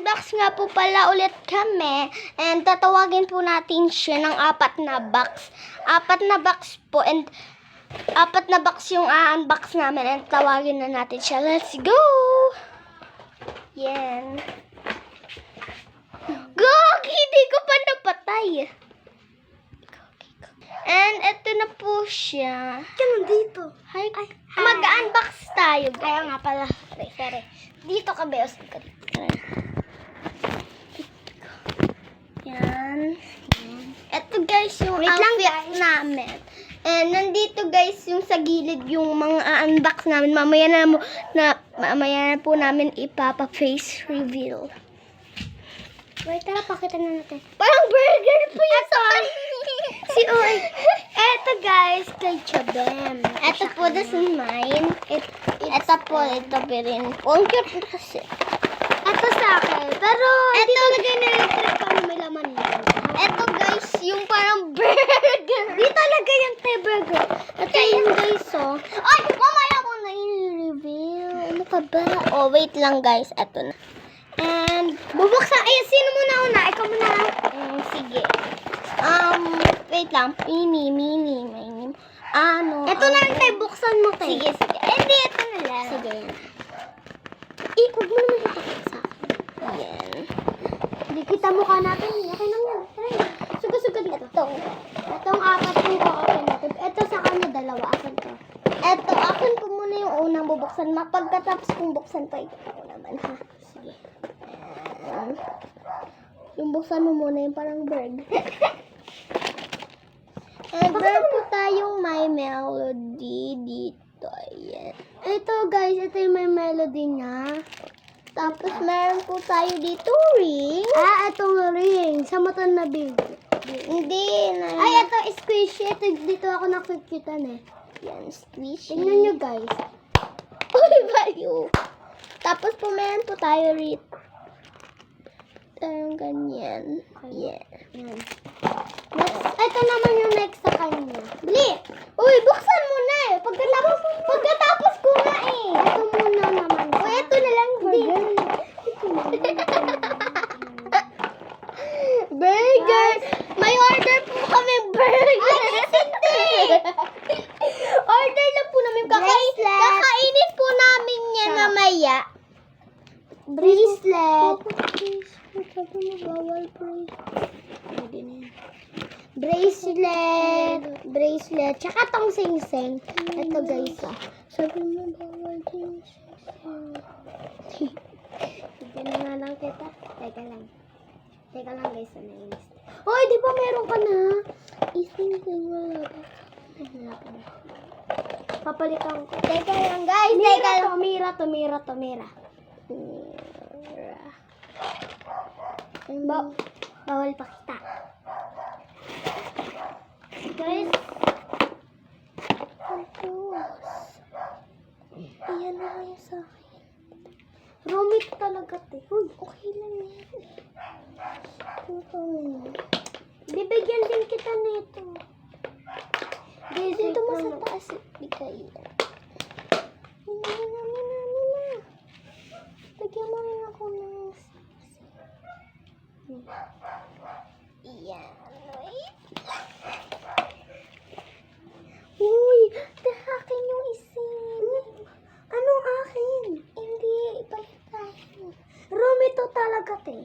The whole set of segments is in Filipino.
mag-unbox nga po pala ulit kami. And tatawagin po natin siya ng 4 na box. 4 na box po. And 4 na box yung unbox namin. And tawagin na natin siya. Let's go! Yan. Gog! Hindi ko pa napatay. And ito na po siya. Yan, dito. Hi. Mag-unbox tayo. Kaya nga pala. Sorry. Dito ka, Beos. Yan. Ito guys yung outfit namin. And nandito guys yung sa gilid yung mga unbox namin. Mamaya na po namin ipapa-face reveal. Wait, tara, pakita na natin. Parang burger po yun sa si Oy. Eto guys, kay Chabem. Eto po, this is mine. Eto po, ito pa rin. Ang cute kasi. Ito sa akin. Pero, Eto, lagay na electric para may laman yun. eto guys, yung parang burger. Di talaga yung burger. Ito yung guys, oh. Ay, mamaya ko na i-reveal. Ano pa ba? Oh, wait lang guys. Eto na. And, Bubuksan. Ay, sino muna una? Ikaw muna. sige. Wait lang. Mini. Ano? Ito na lang tayo, buksan mo tayo. Sige. Hindi, ito na lang. Sige. Huwag mo naman itakot sa akin. Yan. Hindi kita mukha natin. Okay lang yan. Try. Suga-suga dito. Itong 4 yung ko-open natin. Ito sa kanya, 2. Akin to. Eto, akin ko muna yung unang bubuksan. Pagkatapos kong buksan pa, ito ko naman, ha? Sige. Ayan. Yung buksan mo muna yung parang bird. And meron po tayong My Melody dito. Ayan. Ito guys, ito yung may melody niya. Tapos meron po tayo dito ring. Itong ring. Sa mata na big. Hindi. Ay, ito squishy. Ito, dito ako nakukitan eh. Yan, squishy. Tingnan nyo guys. Uy, baliw. Tapos po meron po tayo rito. Ganyan. Yeah. Yan. Ito naman yung next sa kanya. Bili! Uy, buksan mo na eh. Pagkatapos ko na eh. Ito muna naman. Uy, ito na lang, burger. Burger! May order po kami burger. Hindi! Order lang po namin. Kakainin po namin yan mamaya. Bracelet. Bawal Bracelet. Tsaka tong sing-sing. Ito guys ah. Sabi mo bawal din. Bigyan na nga lang kita. Teka lang guys. Nainis. Hoy, di ba meron ka na? Ising-sing wala ba? Wala pa na. Papalitan ko. Teka lang guys. Mira to. Bawal pakita. Guys. Ayan na kayo sa akin. Romit talaga te. Uy, okay lang yan. Bibigyan din kita nito. Dito mo sa taas. Bigay. Lagyan mo rin ako ng Iyan. Uy, akin yung isin. Anong akin? Hindi, ipalit tayo. Romito talaga te.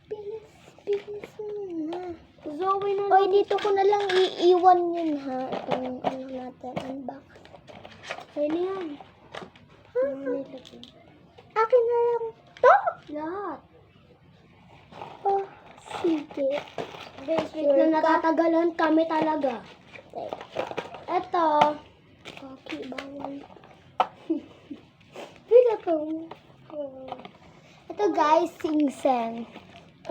Bilis na. Zoe na Oy, dito ko na lang iiwan yun ha. Itong ano natin, unbox. Pwede yan. Akin na lang to. Lahat. Oh, sige. Guys, wait na natatagalan kami talaga. Eto. Kaki, bawal. Pila ko. Ito guys, sing-seng.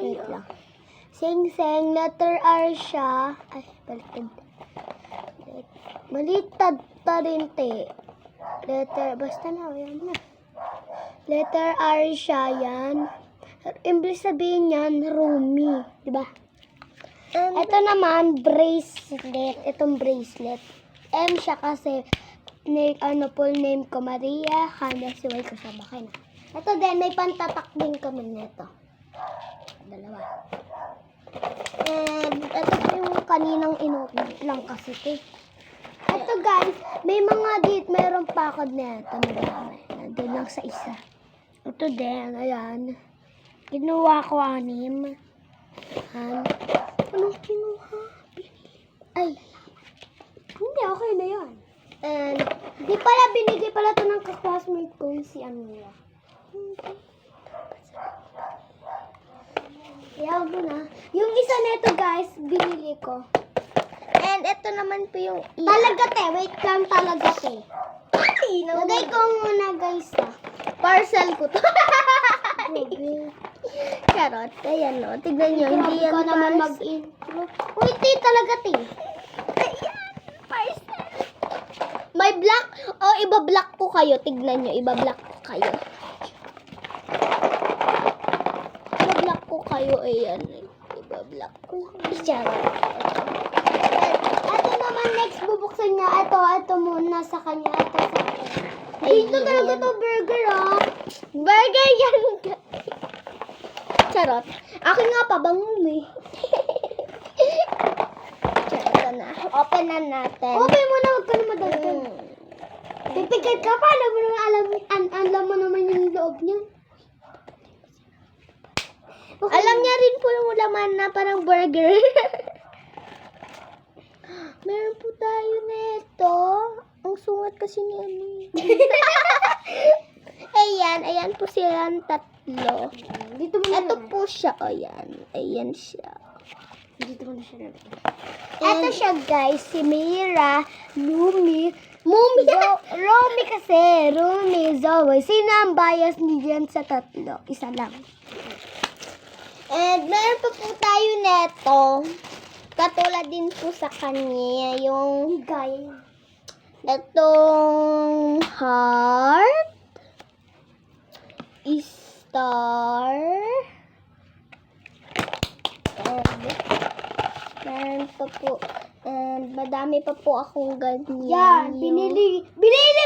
Wait lang. Sing-seng, letter R siya. Ay, baliktad. Baliktad ta rin te. Basta na, yan na. Letter R siya, yan. Ibig sabihin yan, Rumi. Diba? Ito naman, bracelet. Itong bracelet. M siya kasi, full name ko, Maria Hannah Siway kasama kayo na. Ito din, may pantatak din kami nito. Dalawa. And ito po yung kaninang inopen lang kasi ito. Ito guys, may mga meron pa ako nito. Marami. Nandun lang sa isa. Ito din, ayan. Kinuha ko 6. Anong kinuha? Ay. Hindi, okay na yun. And, di pala, binigay pala ito ng classmate ko, si Amira. Ayaw mo na. Yung isa nito guys, binili ko. And ito naman po yung Talaga te, wait lang talaga te. Ay, Lagay ko muna guys parcel ko to. Grabe. Charot. Ayan o. Tignan nyo. Hindi Grabe yan ka naman parcel. mag-intro. Uy, te, talaga te. Ayan. Parcel. May black. Oh, iba-black ko kayo. Tignan nyo. Iba-black ko kayo. Iba-black ko kayo. Ayan. Iba-black ko. Charot. Ito naman next bubuksan niya. Ito muna sa kanya. Ito sa akin. Ay, Dito talaga yan. to burger ah. Burger yan. Charot. Akin nga pa bang eh. Charot na. Open na natin. Open mo na, huwag ka na madagdag. Mm. Pipigad ka pa, alam mo naman, alam mo naman yung loob niya. Okay. Alam niya rin po yung laman na parang burger. Meron po tayo nito. Ang sungat kasi ni ano. Ayan po silang tatlo. Dito mo na. Ito po siya, ayan. Ayan siya. Dito mo na siya nalagay. Ito siya guys, si Mira, Lumi, Romy kasi. Romy, Zoe. Sino ang bias niyan sa tatlo? Isa lang. And meron pa po tayo neto. Katulad din po sa kanya, yung Higay. itong heart, star, and meron pa po, and madami pa po akong ganyan. Yan, binili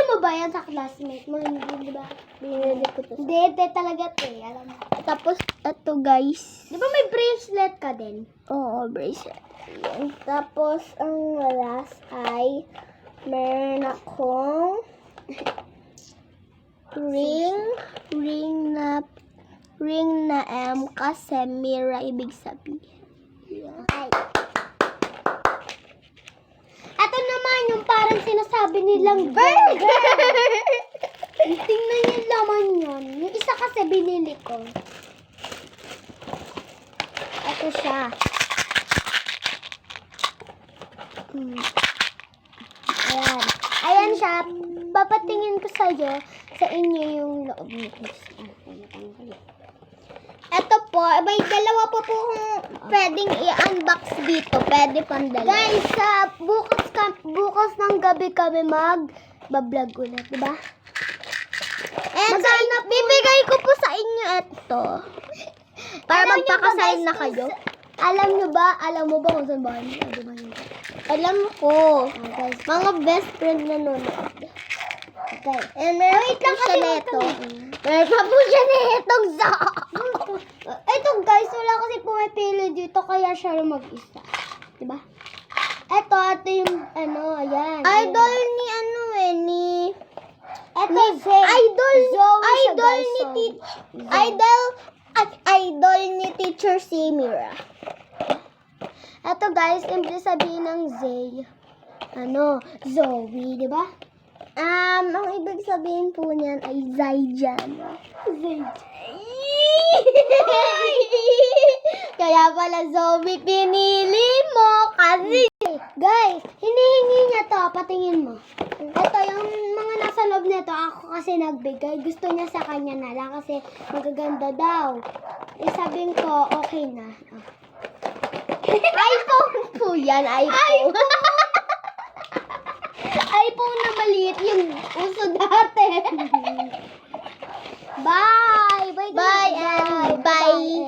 mo ba yan sa classmate mo? Hindi, di ba? Binili ko to. Hindi, talaga te. Alam mo. Tapos, ito guys. Di ba may bracelet ka din? Oo, bracelet. Yan. Tapos, ang last ay meron akong ring na M kasi Mira ibig sabihin. Yan. Ay. Ito naman yung parang sinasabi nilang burger. Tingnan niyo yung laman yun. Yung isa kasi binili ko. Ito siya. Ayan. Ayan siya. Papatingin ko sa inyo yung loob nito. Ito po, may dalawa pa po kung pwedeng i-unbox dito. Pwede pang dalawa. Guys, bukas ng gabi kami mag-vlog ulit, di ba? And bibigay ko po sa inyo ito. Para Alam niyo ba, magpakasal guys, na kayo. Alam mo ba kung saan ba yun? Di ba yun? Alam ko. Guys, Mga best friend na nanonood. okay. And meron Wait po lang siya kasi neto. wag kami. Meron pa po siya netong Ito guys, wala kasi pumipili dito kaya siya lang mag-isa. Diba? Ito yung ayan. Idol ni ano eh, ni... Ito, ni Zay. idol, Zoe siya, idol guys, ni Zoe. idol ni teacher si Mira. Ito guys, implies sabihin ng Zay. Zoe, diba? Ang ibig sabihin po niyan ay Zayjan. Zay. Kaya pala Zoe pinili mo kasi... Guys, hinihingi niya to. Patingin mo. Ito yung mga nasa loob nito. Ako kasi nagbigay. Gusto niya sa kanya na lang kasi magaganda daw. Sabihin ko, okay na. iPhone po yan, iPhone. iPhone na maliit yung uso dati. Bye! Bye! Bye and bye.